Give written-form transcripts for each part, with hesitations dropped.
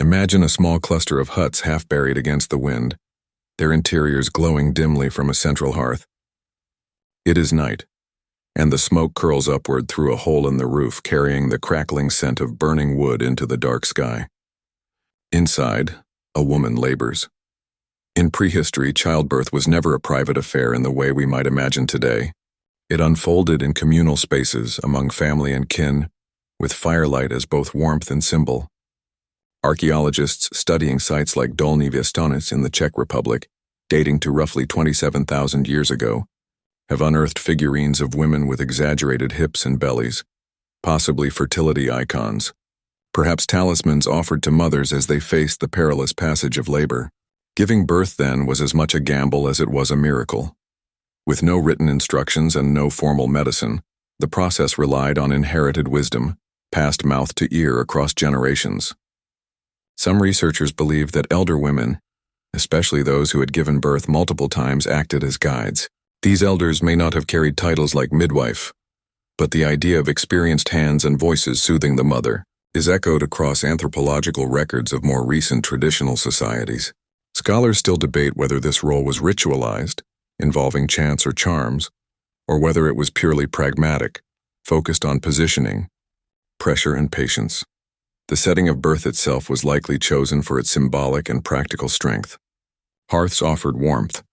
Imagine a small cluster of huts half buried against the wind, their interiors glowing dimly from a central hearth. It is night, and the smoke curls upward through a hole in the roof, carrying the crackling scent of burning wood into the dark sky. Inside, a woman labors. In prehistory, childbirth was never a private affair in the way we might imagine today. It unfolded in communal spaces among family and kin, with firelight as both warmth and symbol. Archaeologists studying sites like Dolní Věstonice in the Czech Republic, dating to roughly 27,000 years ago, have unearthed figurines of women with exaggerated hips and bellies, possibly fertility icons, perhaps talismans offered to mothers as they faced the perilous passage of labor. Giving birth then was as much a gamble as it was a miracle. With no written instructions and no formal medicine, the process relied on inherited wisdom, passed mouth to ear across generations. Some researchers believe that elder women, especially those who had given birth multiple times, acted as guides. These elders may not have carried titles like midwife, but the idea of experienced hands and voices soothing the mother is echoed across anthropological records of more recent traditional societies. Scholars still debate whether this role was ritualized, involving chants or charms, or whether it was purely pragmatic, focused on positioning, pressure, and patience. The setting of birth itself was likely chosen for its symbolic and practical strength. Hearths offered warmth,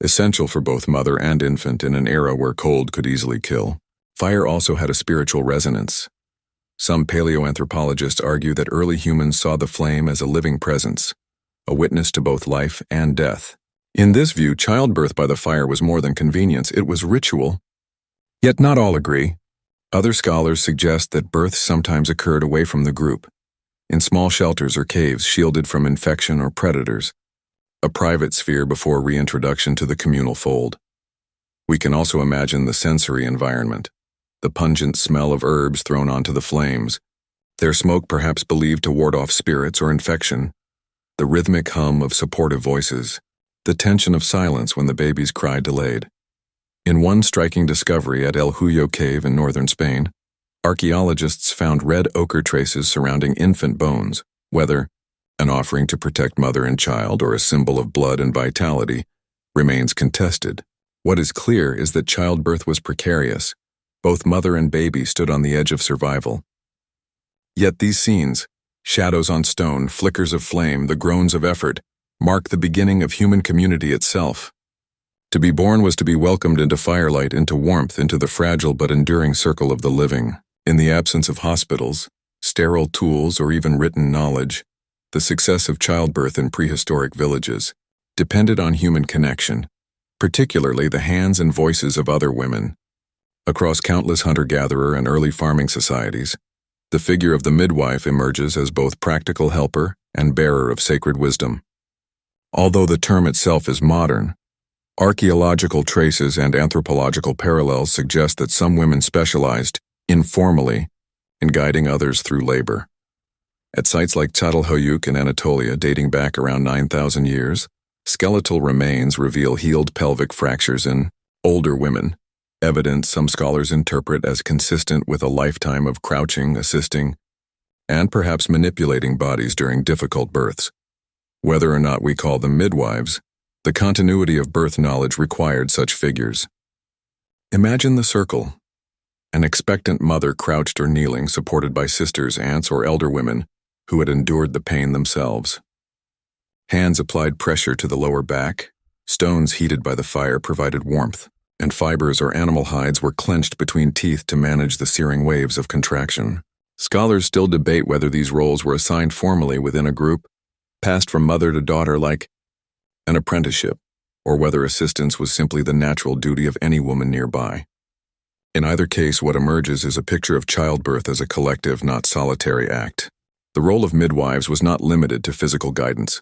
essential for both mother and infant in an era where cold could easily kill. Fire also had a spiritual resonance. Some paleoanthropologists argue that early humans saw the flame as a living presence, a witness to both life and death. In this view, childbirth by the fire was more than convenience, it was ritual. Yet not all agree. Other scholars suggest that births sometimes occurred away from the group, in small shelters or caves shielded from infection or predators, a private sphere before reintroduction to the communal fold. We can also imagine the sensory environment, the pungent smell of herbs thrown onto the flames, their smoke perhaps believed to ward off spirits or infection, the rhythmic hum of supportive voices, the tension of silence when the baby's cry delayed. In one striking discovery at El Huyo Cave in northern Spain, archaeologists found red ochre traces surrounding infant bones. Whether an offering to protect mother and child or a symbol of blood and vitality remains contested. What is clear is that childbirth was precarious. Both mother and baby stood on the edge of survival. Yet these scenes, shadows on stone, flickers of flame, the groans of effort, mark the beginning of human community itself. To be born was to be welcomed into firelight, into warmth, into the fragile but enduring circle of the living. In the absence of hospitals, sterile tools, or even written knowledge, the success of childbirth in prehistoric villages depended on human connection, particularly the hands and voices of other women. Across countless hunter-gatherer and early farming societies, the figure of the midwife emerges as both practical helper and bearer of sacred wisdom. Although the term itself is modern, archaeological traces and anthropological parallels suggest that some women specialized, informally, in guiding others through labor. At sites like Çatalhöyük in Anatolia dating back around 9,000 years, skeletal remains reveal healed pelvic fractures in older women, evidence some scholars interpret as consistent with a lifetime of crouching, assisting, and perhaps manipulating bodies during difficult births. Whether or not we call them midwives, the continuity of birth knowledge required such figures. Imagine the circle. An expectant mother crouched or kneeling, supported by sisters, aunts, or elder women who had endured the pain themselves. Hands applied pressure to the lower back, stones heated by the fire provided warmth, and fibers or animal hides were clenched between teeth to manage the searing waves of contraction. Scholars still debate whether these roles were assigned formally within a group, passed from mother to daughter like an apprenticeship, or whether assistance was simply the natural duty of any woman nearby. In either case, what emerges is a picture of childbirth as a collective, not solitary act. The role of midwives was not limited to physical guidance.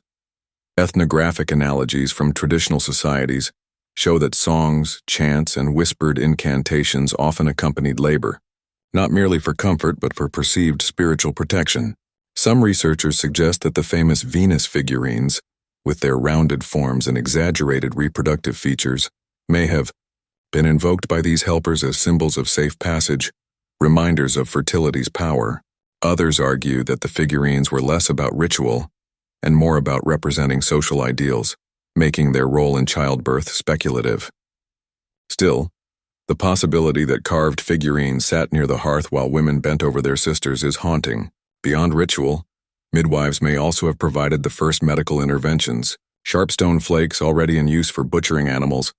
Ethnographic analogies from traditional societies show that songs, chants, and whispered incantations often accompanied labor, not merely for comfort but for perceived spiritual protection. Some researchers suggest that the famous Venus figurines, with their rounded forms and exaggerated reproductive features, may have been invoked by these helpers as symbols of safe passage, reminders of fertility's power. Others argue that the figurines were less about ritual and more about representing social ideals, making their role in childbirth speculative. Still, the possibility that carved figurines sat near the hearth while women bent over their sisters is haunting. Beyond ritual, midwives may also have provided the first medical interventions. Sharp stone flakes, already in use for butchering animals,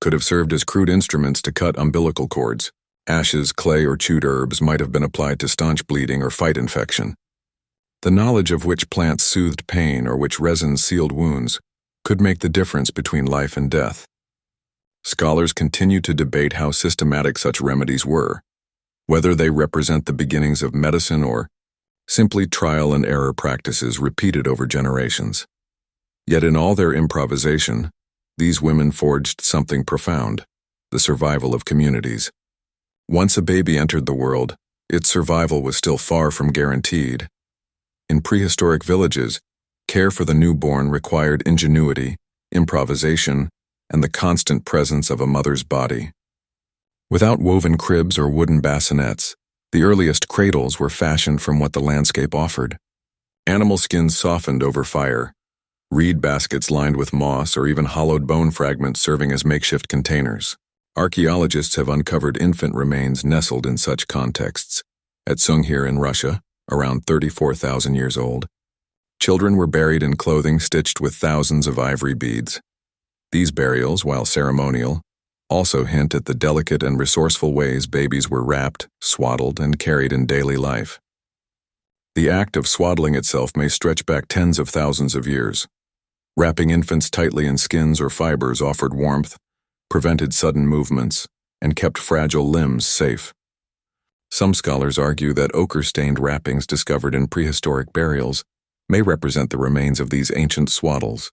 could have served as crude instruments to cut umbilical cords. Ashes, clay, or chewed herbs might have been applied to staunch bleeding or fight infection. The knowledge of which plants soothed pain or which resins sealed wounds could make the difference between life and death. Scholars continue to debate how systematic such remedies were, whether they represent the beginnings of medicine or simply trial and error practices repeated over generations. Yet in all their improvisation, these women forged something profound: the survival of communities. Once a baby entered the world, its survival was still far from guaranteed. In prehistoric villages, care for the newborn required ingenuity, improvisation, and the constant presence of a mother's body. Without woven cribs or wooden bassinets, the earliest cradles were fashioned from what the landscape offered. Animal skins softened over fire, reed baskets lined with moss, or even hollowed bone fragments serving as makeshift containers. Archaeologists have uncovered infant remains nestled in such contexts. At Sunghir in Russia, around 34,000 years old, children were buried in clothing stitched with thousands of ivory beads. These burials, while ceremonial, also hint at the delicate and resourceful ways babies were wrapped, swaddled, and carried in daily life. The act of swaddling itself may stretch back tens of thousands of years. Wrapping infants tightly in skins or fibers offered warmth, prevented sudden movements, and kept fragile limbs safe. Some scholars argue that ochre-stained wrappings discovered in prehistoric burials may represent the remains of these ancient swaddles,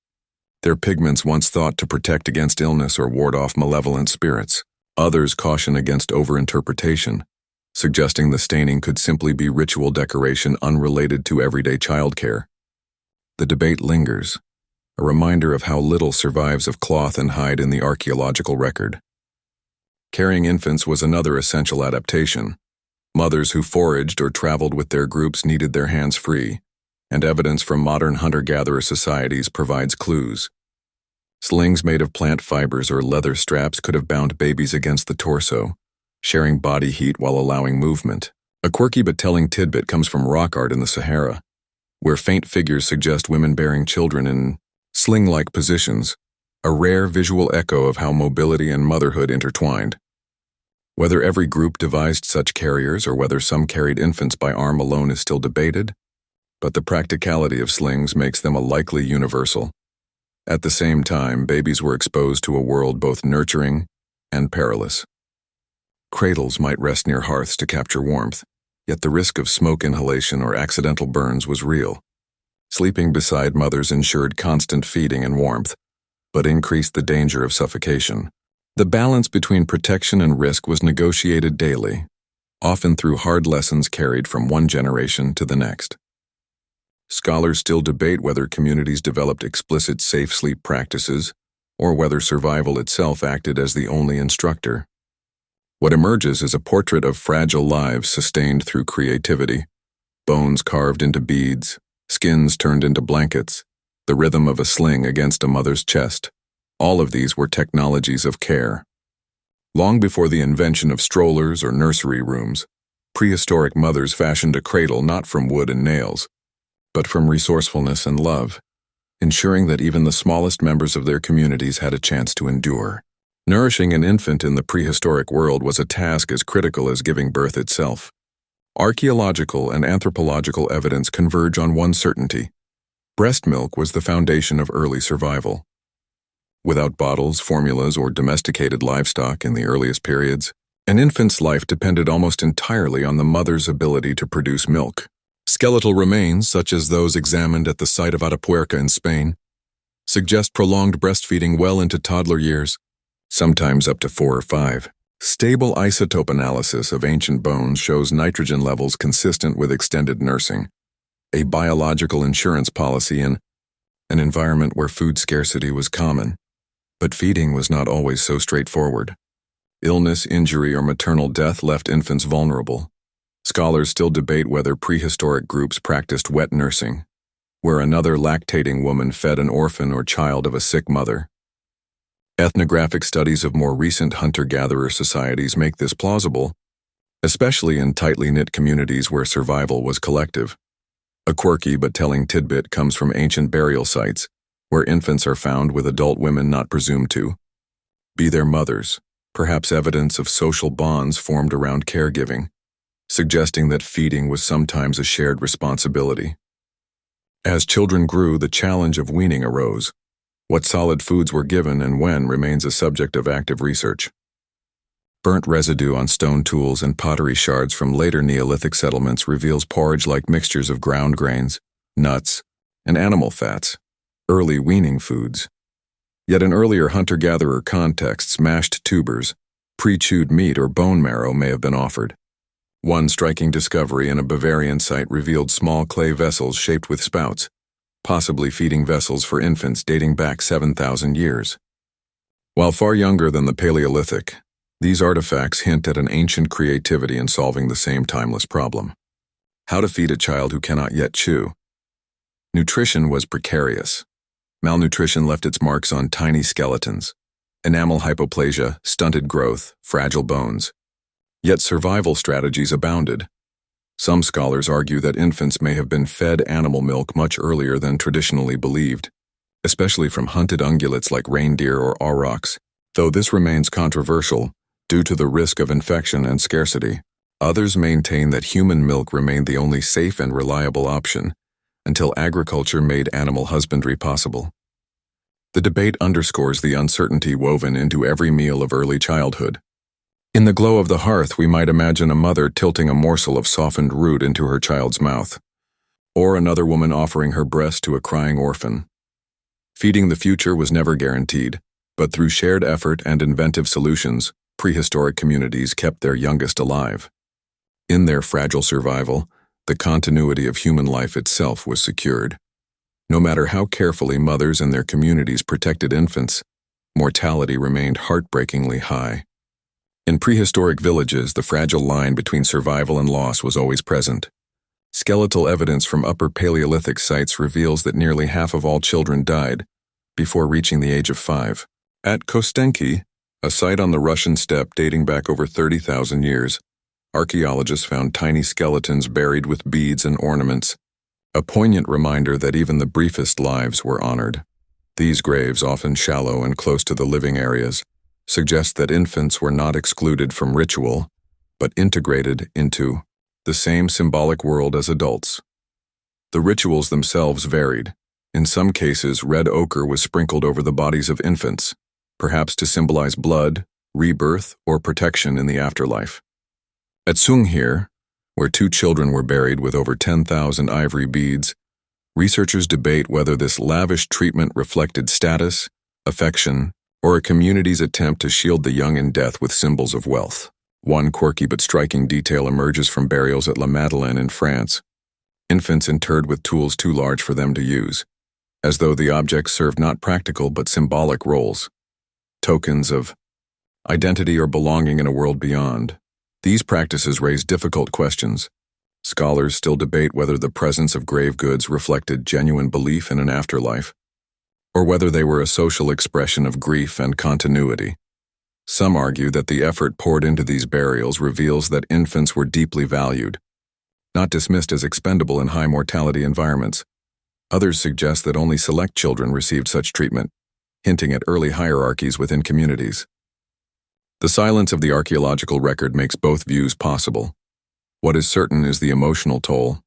their pigments once thought to protect against illness or ward off malevolent spirits. Others caution against overinterpretation, suggesting the staining could simply be ritual decoration unrelated to everyday childcare. The debate lingers, a reminder of how little survives of cloth and hide in the archaeological record. Carrying infants was another essential adaptation. Mothers who foraged or traveled with their groups needed their hands free, and evidence from modern hunter-gatherer societies provides clues. Slings made of plant fibers or leather straps could have bound babies against the torso, sharing body heat while allowing movement. A quirky but telling tidbit comes from rock art in the Sahara, where faint figures suggest women bearing children in sling-like positions, a rare visual echo of how mobility and motherhood intertwined. Whether every group devised such carriers or whether some carried infants by arm alone is still debated, but the practicality of slings makes them a likely universal. At the same time, babies were exposed to a world both nurturing and perilous. Cradles might rest near hearths to capture warmth, yet the risk of smoke inhalation or accidental burns was real. Sleeping beside mothers ensured constant feeding and warmth, but increased the danger of suffocation. The balance between protection and risk was negotiated daily, often through hard lessons carried from one generation to the next. Scholars still debate whether communities developed explicit safe sleep practices or whether survival itself acted as the only instructor. What emerges is a portrait of fragile lives sustained through creativity, bones carved into beads, skins turned into blankets, the rhythm of a sling against a mother's chest. All of these were technologies of care. Long before the invention of strollers or nursery rooms, prehistoric mothers fashioned a cradle not from wood and nails, but from resourcefulness and love, ensuring that even the smallest members of their communities had a chance to endure. Nourishing an infant in the prehistoric world was a task as critical as giving birth itself. Archaeological and anthropological evidence converge on one certainty: breast milk was the foundation of early survival. Without bottles, formulas, or domesticated livestock in the earliest periods, an infant's life depended almost entirely on the mother's ability to produce milk. Skeletal remains, such as those examined at the site of Atapuerca in Spain, suggest prolonged breastfeeding well into toddler years, sometimes up to 4 or 5. Stable isotope analysis of ancient bones shows nitrogen levels consistent with extended nursing, a biological insurance policy in an environment where food scarcity was common. But feeding was not always so straightforward. Illness, injury, or maternal death left infants vulnerable. Scholars still debate whether prehistoric groups practiced wet nursing, where another lactating woman fed an orphan or child of a sick mother. Ethnographic studies of more recent hunter-gatherer societies make this plausible, especially in tightly knit communities where survival was collective. A quirky but telling tidbit comes from ancient burial sites, where infants are found with adult women not presumed to be their mothers, perhaps evidence of social bonds formed around caregiving, suggesting that feeding was sometimes a shared responsibility. As children grew, the challenge of weaning arose. What solid foods were given and when remains a subject of active research. Burnt residue on stone tools and pottery shards from later Neolithic settlements reveals porridge-like mixtures of ground grains, nuts, and animal fats, early weaning foods. Yet in earlier hunter-gatherer contexts, mashed tubers, pre-chewed meat, or bone marrow may have been offered. One striking discovery in a Bavarian site revealed small clay vessels shaped with spouts, possibly feeding vessels for infants dating back 7,000 years. While far younger than the Paleolithic, these artifacts hint at an ancient creativity in solving the same timeless problem: how to feed a child who cannot yet chew. Nutrition was precarious. Malnutrition left its marks on tiny skeletons, enamel hypoplasia, stunted growth, fragile bones. Yet survival strategies abounded. Some scholars argue that infants may have been fed animal milk much earlier than traditionally believed, especially from hunted ungulates like reindeer or aurochs, though this remains controversial due to the risk of infection and scarcity. Others maintain that human milk remained the only safe and reliable option until agriculture made animal husbandry possible. The debate underscores the uncertainty woven into every meal of early childhood. In the glow of the hearth, we might imagine a mother tilting a morsel of softened root into her child's mouth, or another woman offering her breast to a crying orphan. Feeding the future was never guaranteed, but through shared effort and inventive solutions, prehistoric communities kept their youngest alive. In their fragile survival, the continuity of human life itself was secured. No matter how carefully mothers and their communities protected infants, mortality remained heartbreakingly high. In prehistoric villages, the fragile line between survival and loss was always present. Skeletal evidence from Upper Paleolithic sites reveals that nearly half of all children died before reaching the age of 5. At Kostenki, a site on the Russian steppe dating back over 30,000 years, archaeologists found tiny skeletons buried with beads and ornaments, a poignant reminder that even the briefest lives were honored. These graves, often shallow and close to the living areas, suggest that infants were not excluded from ritual, but integrated into the same symbolic world as adults. The rituals themselves varied. In some cases, red ochre was sprinkled over the bodies of infants, perhaps to symbolize blood, rebirth, or protection in the afterlife. At Sunghir, where 2 children were buried with over 10,000 ivory beads, researchers debate whether this lavish treatment reflected status, affection, or a community's attempt to shield the young in death with symbols of wealth. One quirky but striking detail emerges from burials at La Madeleine in France. Infants interred with tools too large for them to use, as though the objects served not practical but symbolic roles, tokens of identity or belonging in a world beyond. These practices raise difficult questions. Scholars still debate whether the presence of grave goods reflected genuine belief in an afterlife, or whether they were a social expression of grief and continuity. Some argue that the effort poured into these burials reveals that infants were deeply valued, not dismissed as expendable in high mortality environments. Others suggest that only select children received such treatment, hinting at early hierarchies within communities. The silence of the archaeological record makes both views possible. What is certain is the emotional toll.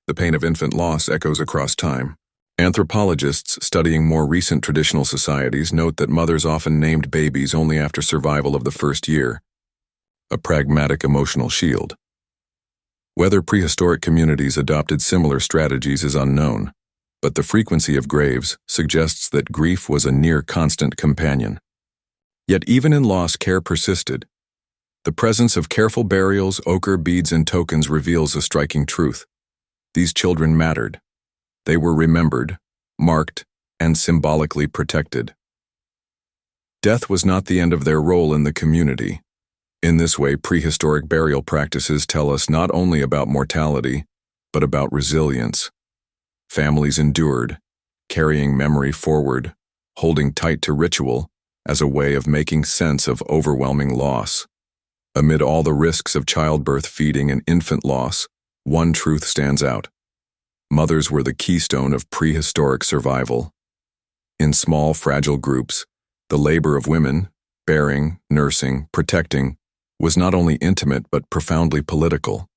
The pain of infant loss echoes across time. Anthropologists studying more recent traditional societies note that mothers often named babies only after survival of the first year, a pragmatic emotional shield. Whether prehistoric communities adopted similar strategies is unknown, but the frequency of graves suggests that grief was a near-constant companion. Yet even in loss, care persisted. The presence of careful burials, ochre, beads, and tokens reveals a striking truth. These children mattered. They were remembered, marked, and symbolically protected. Death was not the end of their role in the community. In this way, prehistoric burial practices tell us not only about mortality, but about resilience. Families endured, carrying memory forward, holding tight to ritual as a way of making sense of overwhelming loss. Amid all the risks of childbirth, feeding, and infant loss, one truth stands out. Mothers were the keystone of prehistoric survival. In small, fragile groups, the labor of women, bearing, nursing, protecting, was not only intimate but profoundly political.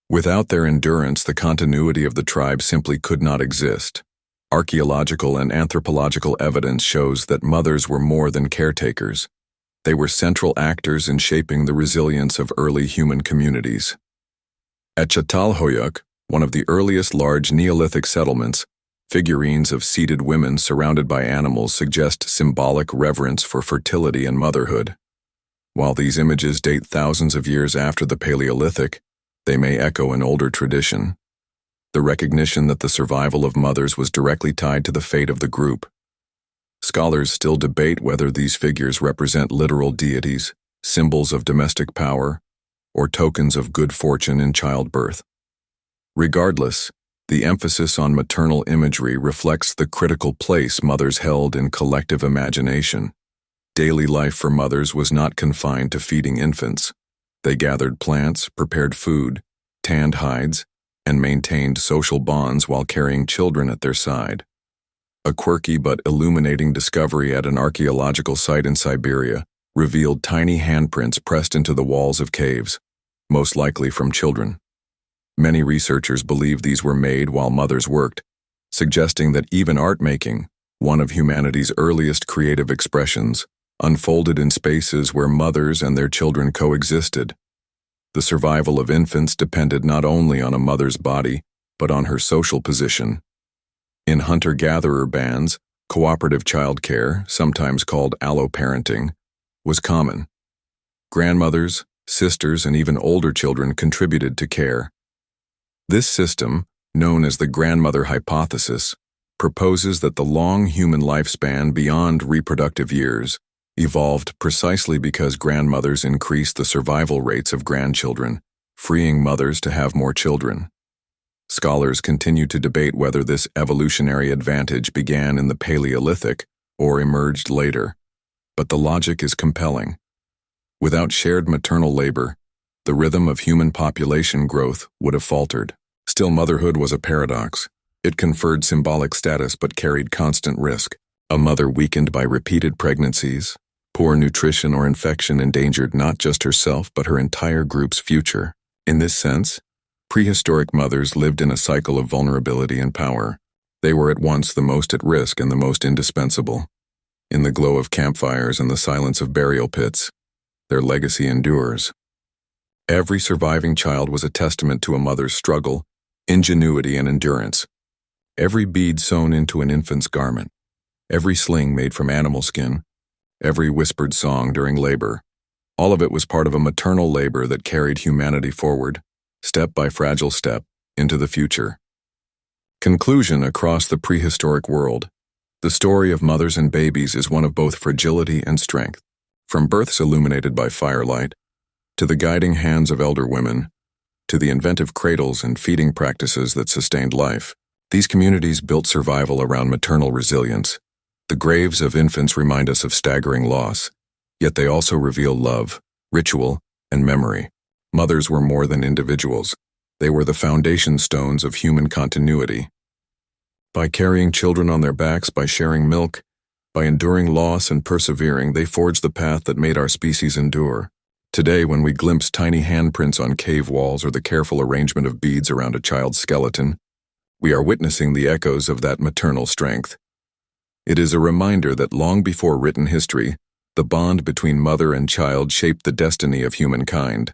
Without their endurance, the continuity of the tribe simply could not exist. Archaeological and anthropological evidence shows that mothers were more than caretakers. They were central actors in shaping the resilience of early human communities. At Çatalhöyük, one of the earliest large Neolithic settlements, figurines of seated women surrounded by animals suggest symbolic reverence for fertility and motherhood. While these images date thousands of years after the Paleolithic, they may echo an older tradition. The recognition that the survival of mothers was directly tied to the fate of the group. Scholars still debate whether these figures represent literal deities, symbols of domestic power, or tokens of good fortune in childbirth. Regardless, the emphasis on maternal imagery reflects the critical place mothers held in collective imagination. Daily life for mothers was not confined to feeding infants. They gathered plants, prepared food, tanned hides, and maintained social bonds while carrying children at their side. A quirky but illuminating discovery at an archaeological site in Siberia revealed tiny handprints pressed into the walls of caves, most likely from children. Many researchers believe these were made while mothers worked, suggesting that even art making, one of humanity's earliest creative expressions, unfolded in spaces where mothers and their children coexisted. The survival of infants depended not only on a mother's body, but on her social position. In hunter-gatherer bands, cooperative childcare, sometimes called alloparenting, was common. Grandmothers, sisters, and even older children contributed to care. This system, known as the grandmother hypothesis, proposes that the long human lifespan beyond reproductive years evolved precisely because grandmothers increased the survival rates of grandchildren, freeing mothers to have more children. Scholars continue to debate whether this evolutionary advantage began in the Paleolithic or emerged later, but the logic is compelling. Without shared maternal labor, the rhythm of human population growth would have faltered. Still, motherhood was a paradox. It conferred symbolic status but carried constant risk. A mother weakened by repeated pregnancies, poor nutrition, or infection endangered not just herself but her entire group's future. In this sense, prehistoric mothers lived in a cycle of vulnerability and power. They were at once the most at risk and the most indispensable. In the glow of campfires and the silence of burial pits, their legacy endures. Every surviving child was a testament to a mother's struggle, ingenuity, and endurance. Every bead sewn into an infant's garment, every sling made from animal skin, every whispered song during labor, all of it was part of a maternal labor that carried humanity forward, step by fragile step, into the future. Conclusion: across the prehistoric world, the story of mothers and babies is one of both fragility and strength. From births illuminated by firelight, to the guiding hands of elder women, to the inventive cradles and feeding practices that sustained life, these communities built survival around maternal resilience. The graves of infants remind us of staggering loss, yet they also reveal love, ritual, and memory. Mothers were more than individuals. They were the foundation stones of human continuity. By carrying children on their backs, by sharing milk, by enduring loss and persevering, they forged the path that made our species endure. Today, when we glimpse tiny handprints on cave walls or the careful arrangement of beads around a child's skeleton, we are witnessing the echoes of that maternal strength. It is a reminder that long before written history, the bond between mother and child shaped the destiny of humankind.